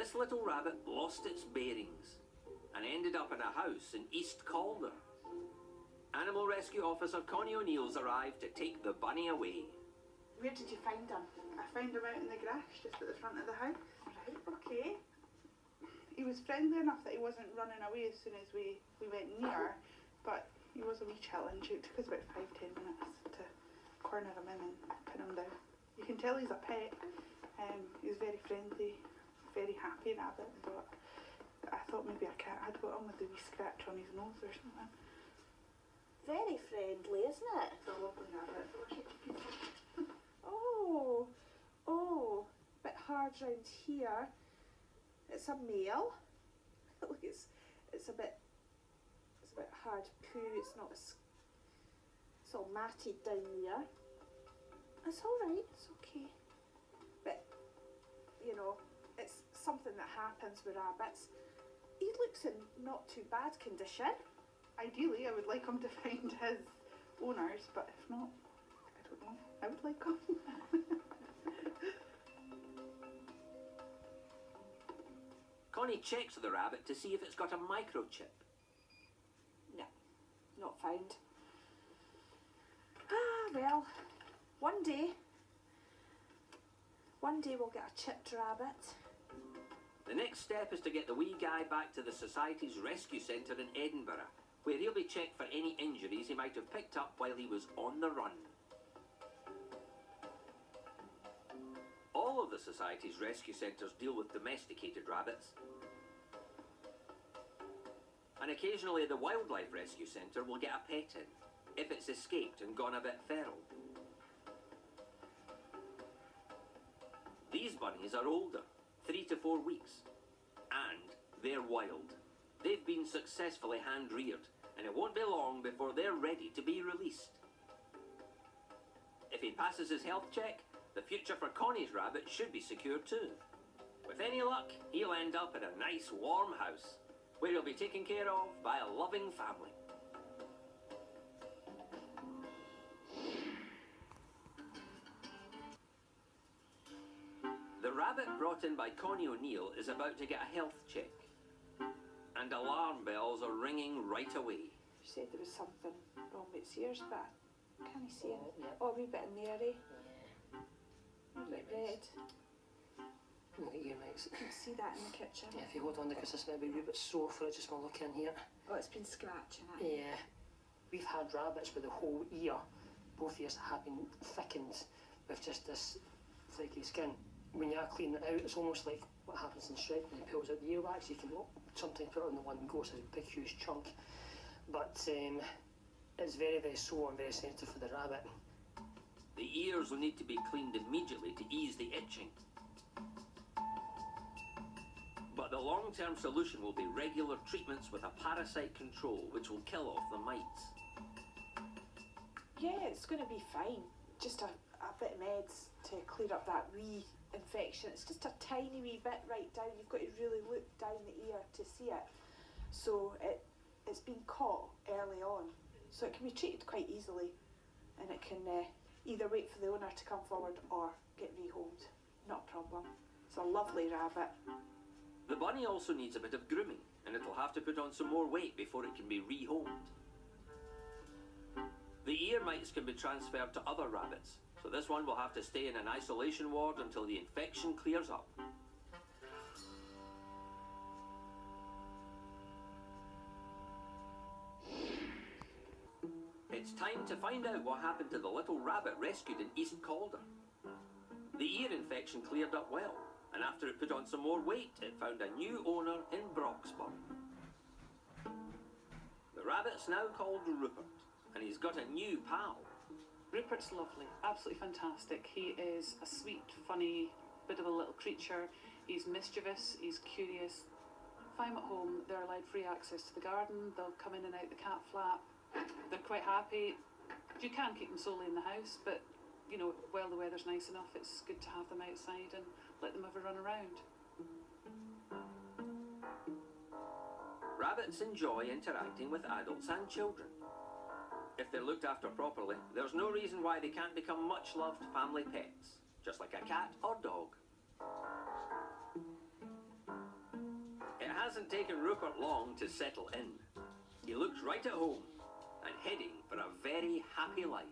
This little rabbit lost its bearings and ended up in a house in East Calder. Animal Rescue Officer Connie O'Neill's arrived to take the bunny away. Where did you find him? I found him out in the grass just at the front of the house. Right, okay. He was friendly enough that he wasn't running away as soon as we went near, but he was a wee challenge. It took us about 5-10 minutes to corner him in and pin him down. You can tell he's a pet. He's very friendly, very happy rabbit, but I thought maybe a cat had got him with a wee scratch on his nose or something. Very friendly, isn't it? It's a lovely rabbit. Oh, a bit hard round here. It's a male. Look, it's a bit hard poo. It's not as, it's all matted down there. It's all right. It's okay. But you know, it's something that happens with rabbits. He looks in not too bad condition. Ideally, I would like him to find his owners, but if not, I don't know. I would like him. Connie checks the rabbit to see if it's got a microchip. No, not found. Ah, well, one day we'll get a chipped rabbit. The next step is to get the wee guy back to the Society's Rescue Centre in Edinburgh, where he'll be checked for any injuries he might have picked up while he was on the run. All of the Society's rescue centres deal with domesticated rabbits. And occasionally the Wildlife Rescue Centre will get a pet in, if it's escaped and gone a bit feral. These bunnies are older, 3 to 4 weeks, and they're wild. They've been successfully hand-reared, and it won't be long before they're ready to be released. If he passes his health check, the future for Connie's rabbit should be secure too. With any luck, he'll end up in a nice warm house, where he'll be taken care of by a loving family. The rabbit brought in by Connie O'Neill is about to get a health check. And alarm bells are ringing right away. She said there was something wrong with its ears, but I can't see it. Yeah. Oh, a wee bit in there, eh? Yeah. A bit red. Look at your mics. You can see that in the kitchen. Yeah, if you hold on because this might be a wee bit sore for it, just want to look in here. Oh, it's been scratching it. Yeah. We've had rabbits with the whole ear. Both ears have been thickened with just this flaky skin. When you clean it out, it's almost like what happens in Shrek when he pulls out the earwax. You can sometimes put it on the one go, so it's a big huge chunk. But it's very, very sore and very sensitive for the rabbit. The ears will need to be cleaned immediately to ease the itching. But the long-term solution will be regular treatments with a parasite control, which will kill off the mites. Yeah, it's going to be fine. Just a bit of meds to clear up that wee infection. It's just a tiny wee bit right down. You've got to really look down the ear to see it. So it's been caught early on. So it can be treated quite easily, and it can either wait for the owner to come forward or get rehomed. Not a problem. It's a lovely rabbit. The bunny also needs a bit of grooming, and it'll have to put on some more weight before it can be rehomed. The ear mites can be transferred to other rabbits, so this one will have to stay in an isolation ward until the infection clears up. It's time to find out what happened to the little rabbit rescued in East Calder. The ear infection cleared up well, and after it put on some more weight, it found a new owner in Broxburn. The rabbit's now called Rupert, and he's got a new pal. Rupert's lovely, absolutely fantastic. He is a sweet, funny, bit of a little creature. He's mischievous, he's curious. If I'm at home, they're allowed free access to the garden. They'll come in and out the cat flap. They're quite happy. You can keep them solely in the house, but you know, while the weather's nice enough, it's good to have them outside and let them have a run around. Rabbits enjoy interacting with adults and children. If they're looked after properly, there's no reason why they can't become much-loved family pets, just like a cat or dog. hasn't taken Rupert long to settle in. He looks right at home and heading for a very happy life.